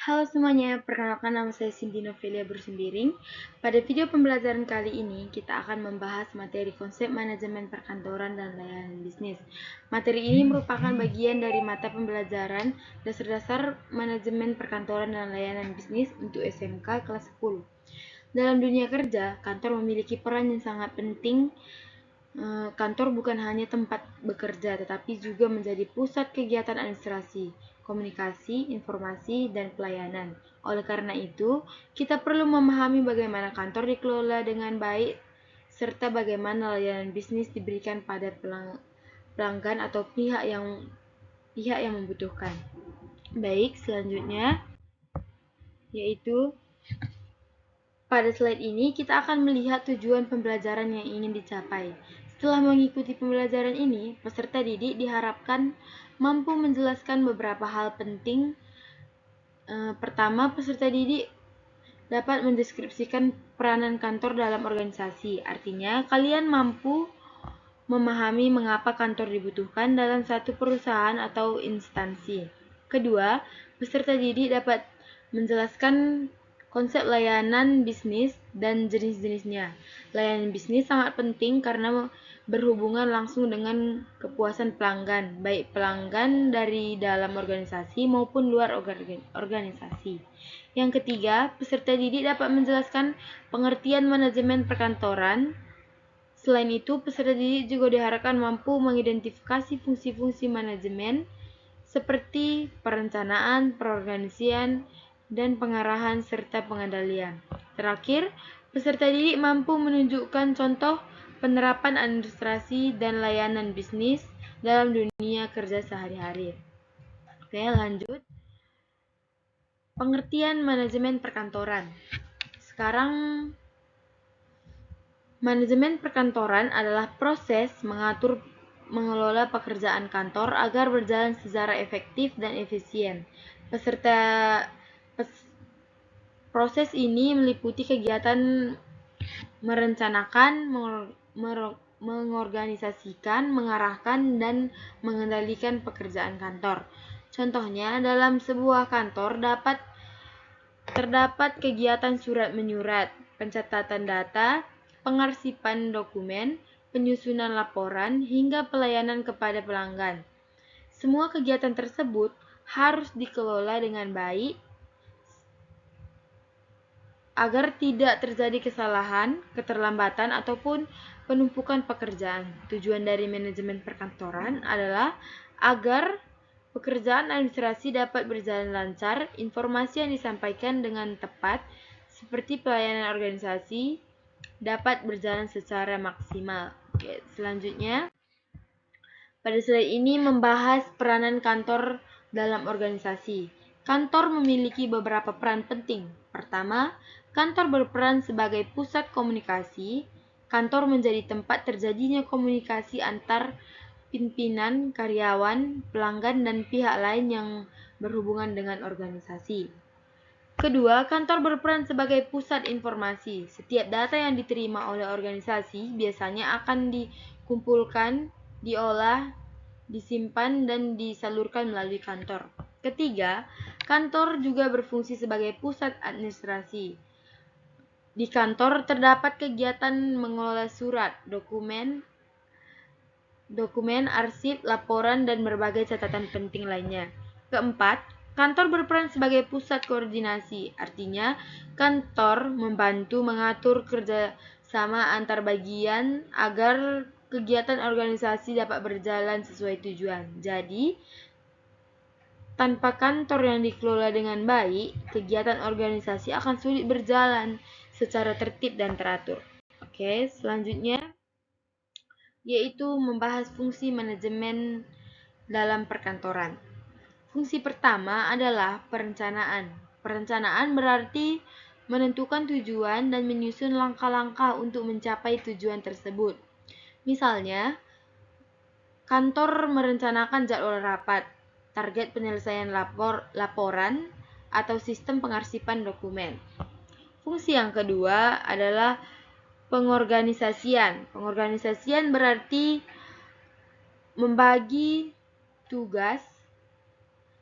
Halo semuanya, perkenalkan nama saya Cindy Novelia Bersembiring. Pada video pembelajaran kali ini, kita akan membahas materi konsep manajemen perkantoran dan layanan bisnis. Materi ini merupakan bagian dari mata pembelajaran dasar-dasar manajemen perkantoran dan layanan bisnis untuk SMK kelas 10. Dalam dunia kerja, kantor memiliki peran yang sangat penting. Kantor bukan hanya tempat bekerja, tetapi juga menjadi pusat kegiatan administrasi, komunikasi, informasi, dan pelayanan. Oleh karena itu, kita perlu memahami bagaimana kantor dikelola dengan baik, serta bagaimana layanan bisnis diberikan pada pelanggan atau pihak yang membutuhkan. Baik, selanjutnya yaitu pada slide ini kita akan melihat tujuan pembelajaran yang ingin dicapai. Setelah mengikuti pembelajaran ini, peserta didik diharapkan mampu menjelaskan beberapa hal penting. Pertama, peserta didik dapat mendeskripsikan peranan kantor dalam organisasi. Artinya, kalian mampu memahami mengapa kantor dibutuhkan dalam satu perusahaan atau instansi. Kedua, peserta didik dapat menjelaskan konsep layanan bisnis dan jenis-jenisnya. Layanan bisnis sangat penting karena berhubungan langsung dengan kepuasan pelanggan, baik pelanggan dari dalam organisasi maupun luar organisasi. Yang ketiga, peserta didik dapat menjelaskan pengertian manajemen perkantoran. Selain itu, peserta didik juga diharapkan mampu mengidentifikasi fungsi-fungsi manajemen seperti perencanaan, perorganisasian, dan pengarahan serta pengendalian. Terakhir, peserta didik mampu menunjukkan contoh penerapan administrasi dan layanan bisnis dalam dunia kerja sehari-hari. Oke, lanjut. Pengertian manajemen perkantoran. Sekarang, manajemen perkantoran adalah proses mengelola pekerjaan kantor agar berjalan secara efektif dan efisien. Proses ini meliputi kegiatan merencanakan, mengorganisasikan, mengarahkan, dan mengendalikan pekerjaan kantor. Contohnya, dalam sebuah kantor terdapat kegiatan surat menyurat, pencatatan data, pengarsipan dokumen, penyusunan laporan, hingga pelayanan kepada pelanggan. Semua kegiatan tersebut harus dikelola dengan baik agar tidak terjadi kesalahan, keterlambatan, ataupun penumpukan pekerjaan. Tujuan dari manajemen perkantoran adalah agar pekerjaan administrasi dapat berjalan lancar, informasi yang disampaikan dengan tepat, seperti pelayanan organisasi, dapat berjalan secara maksimal. Oke, selanjutnya, pada slide ini membahas peranan kantor dalam organisasi. Kantor memiliki beberapa peran penting. Pertama, kantor berperan sebagai pusat komunikasi. Kantor menjadi tempat terjadinya komunikasi antar pimpinan, karyawan, pelanggan, dan pihak lain yang berhubungan dengan organisasi. Kedua, kantor berperan sebagai pusat informasi. Setiap data yang diterima oleh organisasi biasanya akan dikumpulkan, diolah, disimpan, dan disalurkan melalui kantor. Ketiga, kantor juga berfungsi sebagai pusat administrasi. Di kantor terdapat kegiatan mengelola surat, dokumen, arsip, laporan, dan berbagai catatan penting lainnya. Keempat, kantor berperan sebagai pusat koordinasi. Artinya, kantor membantu mengatur kerjasama antar bagian agar kegiatan organisasi dapat berjalan sesuai tujuan. Jadi, tanpa kantor yang dikelola dengan baik, kegiatan organisasi akan sulit berjalan secara tertib dan teratur. Oke, selanjutnya yaitu membahas fungsi manajemen dalam perkantoran. Fungsi pertama adalah perencanaan. Perencanaan berarti menentukan tujuan dan menyusun langkah-langkah untuk mencapai tujuan tersebut. Misalnya, kantor merencanakan jadwal rapat, target penyelesaian laporan, atau sistem pengarsipan dokumen. Fungsi yang kedua adalah pengorganisasian. Pengorganisasian berarti membagi tugas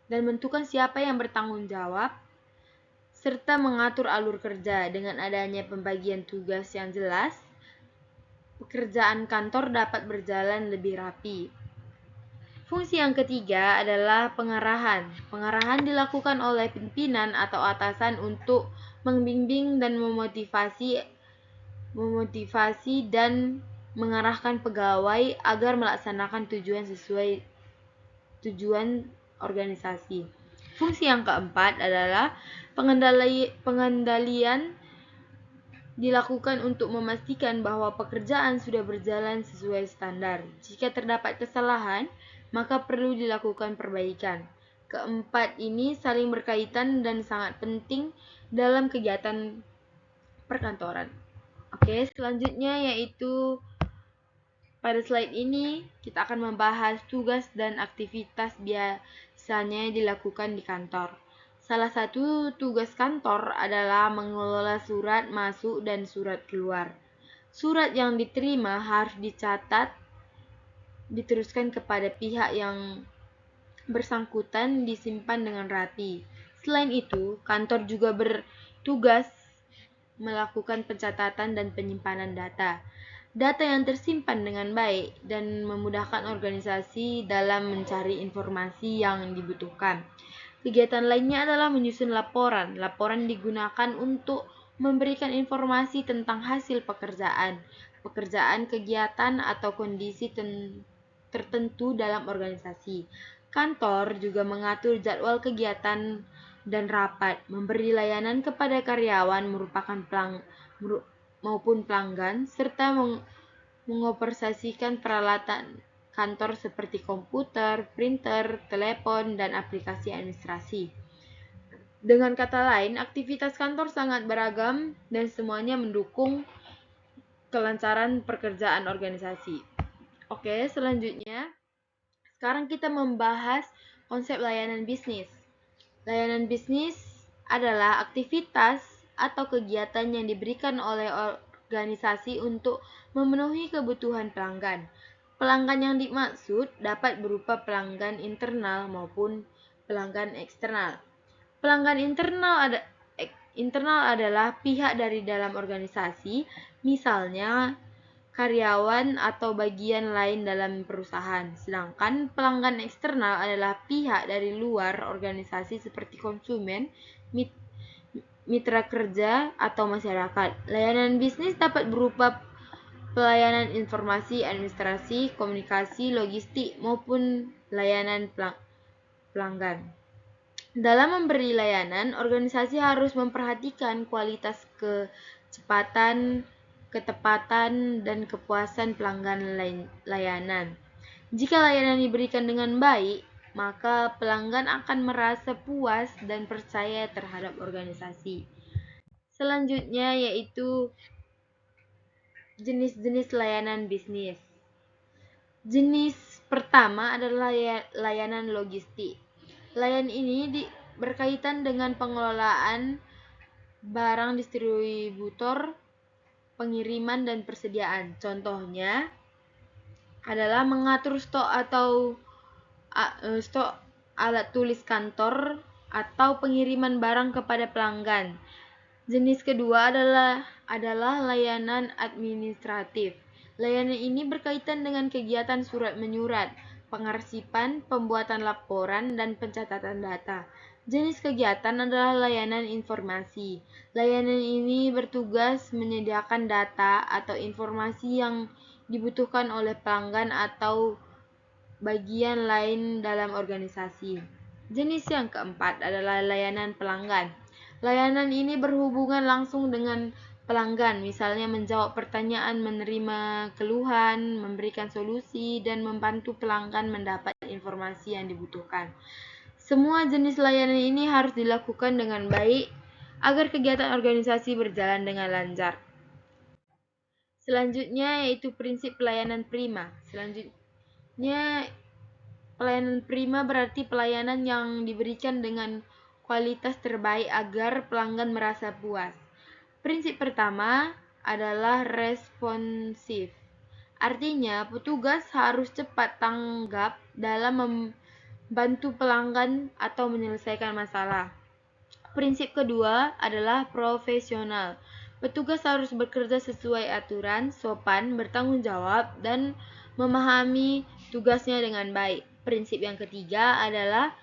dan menentukan siapa yang bertanggung jawab serta mengatur alur kerja. Dengan adanya pembagian tugas yang jelas, pekerjaan kantor dapat berjalan lebih rapi. Fungsi yang ketiga adalah pengarahan. Pengarahan dilakukan oleh pimpinan atau atasan untuk membimbing dan memotivasi dan mengarahkan pegawai agar melaksanakan tujuan sesuai tujuan organisasi. Fungsi yang keempat adalah pengendalian dilakukan untuk memastikan bahwa pekerjaan sudah berjalan sesuai standar. Jika terdapat kesalahan, maka perlu dilakukan perbaikan. Keempat ini saling berkaitan dan sangat penting dalam kegiatan perkantoran. Oke, selanjutnya yaitu pada slide ini kita akan membahas tugas dan aktivitas biasanya dilakukan di kantor. Salah satu tugas kantor adalah mengelola surat masuk dan surat keluar. Surat yang diterima harus dicatat, diteruskan kepada pihak yang bersangkutan, disimpan dengan rapi. Selain itu, kantor juga bertugas melakukan pencatatan dan penyimpanan data. Data yang tersimpan dengan baik dan memudahkan organisasi dalam mencari informasi yang dibutuhkan. Kegiatan lainnya adalah menyusun laporan. Laporan digunakan untuk memberikan informasi tentang hasil pekerjaan, kegiatan, atau kondisi tertentu dalam organisasi. Kantor juga mengatur jadwal kegiatan dan rapat, memberi layanan kepada karyawan maupun pelanggan, serta mengoperasikan peralatan kantor seperti komputer, printer, telepon, dan aplikasi administrasi. Dengan kata lain, aktivitas kantor sangat beragam dan semuanya mendukung kelancaran pekerjaan organisasi. Oke, selanjutnya sekarang kita membahas konsep layanan bisnis. Layanan bisnis adalah aktivitas atau kegiatan yang diberikan oleh organisasi untuk memenuhi kebutuhan pelanggan. Pelanggan yang dimaksud dapat berupa pelanggan internal maupun pelanggan eksternal. Pelanggan internal adalah pihak dari dalam organisasi, misalnya karyawan atau bagian lain dalam perusahaan. Sedangkan pelanggan eksternal adalah pihak dari luar organisasi seperti konsumen, mitra kerja, atau masyarakat. Layanan bisnis dapat berupa pelayanan informasi, administrasi, komunikasi, logistik, maupun layanan pelanggan. Dalam memberi layanan, organisasi harus memperhatikan kualitas, kecepatan, ketepatan, dan kepuasan pelanggan layanan. Jika layanan diberikan dengan baik, maka pelanggan akan merasa puas dan percaya terhadap organisasi. Selanjutnya yaitu jenis-jenis layanan bisnis. Jenis pertama adalah layanan logistik. Layanan ini berkaitan dengan pengelolaan barang, distributor, pengiriman, dan persediaan. Contohnya adalah mengatur stok alat tulis kantor atau pengiriman barang kepada pelanggan. Jenis kedua adalah layanan administratif. Layanan ini berkaitan dengan kegiatan surat menyurat, pengarsipan, pembuatan laporan, dan pencatatan data. Jenis kegiatan adalah layanan informasi. Layanan ini bertugas menyediakan data atau informasi yang dibutuhkan oleh pelanggan atau bagian lain dalam organisasi. Jenis yang keempat adalah layanan pelanggan. Layanan ini berhubungan langsung dengan pelanggan, misalnya menjawab pertanyaan, menerima keluhan, memberikan solusi, dan membantu pelanggan mendapat informasi yang dibutuhkan. Semua jenis layanan ini harus dilakukan dengan baik agar kegiatan organisasi berjalan dengan lancar. Selanjutnya yaitu prinsip pelayanan prima. Pelayanan prima berarti pelayanan yang diberikan dengan kualitas terbaik agar pelanggan merasa puas. Prinsip pertama adalah responsif. Artinya, petugas harus cepat tanggap dalam membantu pelanggan atau menyelesaikan masalah. Prinsip kedua adalah profesional. Petugas harus bekerja sesuai aturan, sopan, bertanggung jawab, dan memahami tugasnya dengan baik. Prinsip yang ketiga adalah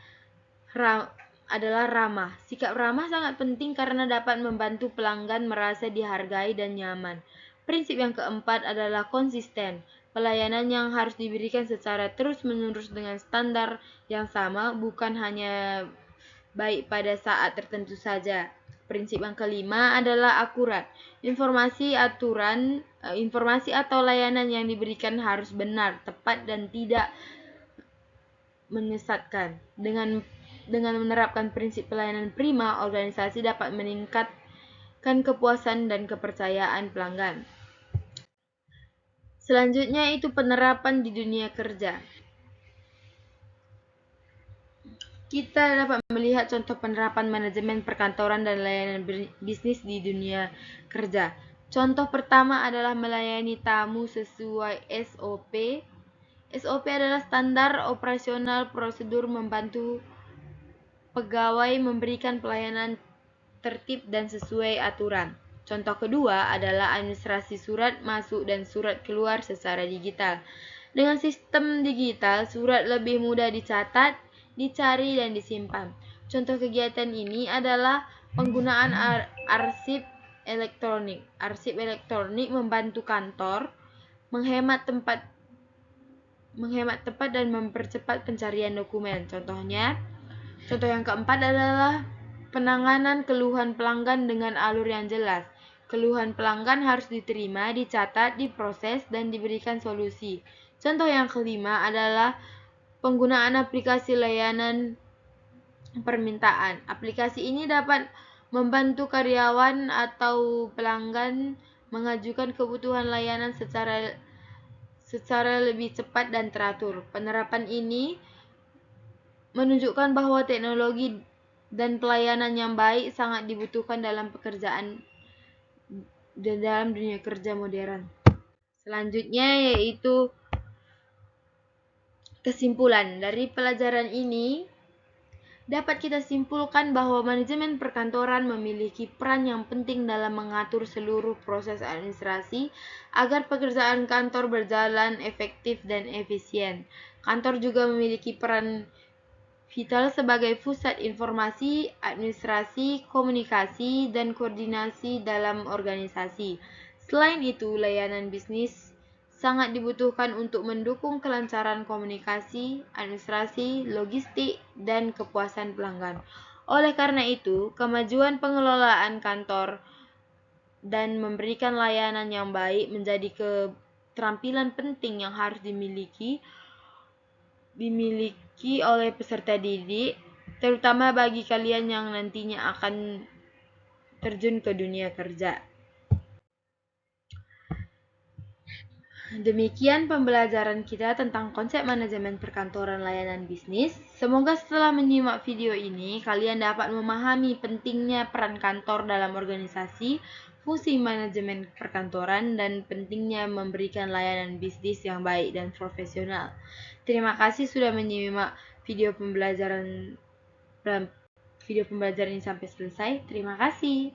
ramah. Sikap ramah sangat penting karena dapat membantu pelanggan merasa dihargai dan nyaman. Prinsip yang keempat adalah konsisten. Pelayanan yang harus diberikan secara terus-menerus dengan standar yang sama, bukan hanya baik pada saat tertentu saja. Prinsip yang kelima adalah akurat. Informasi atau layanan yang diberikan harus benar, tepat, dan tidak menyesatkan. Dengan menerapkan prinsip pelayanan prima, organisasi dapat meningkatkan kepuasan dan kepercayaan pelanggan. Selanjutnya itu penerapan di dunia kerja. Kita dapat melihat contoh penerapan manajemen perkantoran dan layanan bisnis di dunia kerja. Contoh pertama adalah melayani tamu sesuai SOP. SOP adalah standar operasional prosedur membantu pegawai memberikan pelayanan tertib dan sesuai aturan. Contoh kedua adalah administrasi surat masuk dan surat keluar secara digital. Dengan sistem digital, surat lebih mudah dicatat, dicari, dan disimpan. Contoh kegiatan ini adalah penggunaan arsip elektronik. Arsip elektronik membantu kantor menghemat tempat dan mempercepat pencarian dokumen. Contoh yang keempat adalah penanganan keluhan pelanggan dengan alur yang jelas. Keluhan pelanggan harus diterima, dicatat, diproses, dan diberikan solusi. Contoh yang kelima adalah penggunaan aplikasi layanan permintaan. Aplikasi ini dapat membantu karyawan atau pelanggan mengajukan kebutuhan layanan secara lebih cepat dan teratur. Penerapan ini menunjukkan bahwa teknologi dan pelayanan yang baik sangat dibutuhkan dalam pekerjaan dan dalam dunia kerja modern. Selanjutnya yaitu kesimpulan. Dari pelajaran ini dapat kita simpulkan bahwa manajemen perkantoran memiliki peran yang penting dalam mengatur seluruh proses administrasi agar pekerjaan kantor berjalan efektif dan efisien. Kantor juga memiliki peran vital sebagai pusat informasi, administrasi, komunikasi, dan koordinasi dalam organisasi. Selain itu, layanan bisnis sangat dibutuhkan untuk mendukung kelancaran komunikasi, administrasi, logistik, dan kepuasan pelanggan. Oleh karena itu, kemajuan pengelolaan kantor dan memberikan layanan yang baik menjadi keterampilan penting yang harus dimiliki oleh peserta didik, terutama bagi kalian yang nantinya akan terjun ke dunia kerja. Demikian pembelajaran kita tentang konsep manajemen perkantoran layanan bisnis. Semoga setelah menyimak video ini, kalian dapat memahami pentingnya peran kantor dalam organisasi, fungsi manajemen perkantoran, dan pentingnya memberikan layanan bisnis yang baik dan profesional. Terima kasih sudah menyimak video pembelajaran ini sampai selesai. Terima kasih.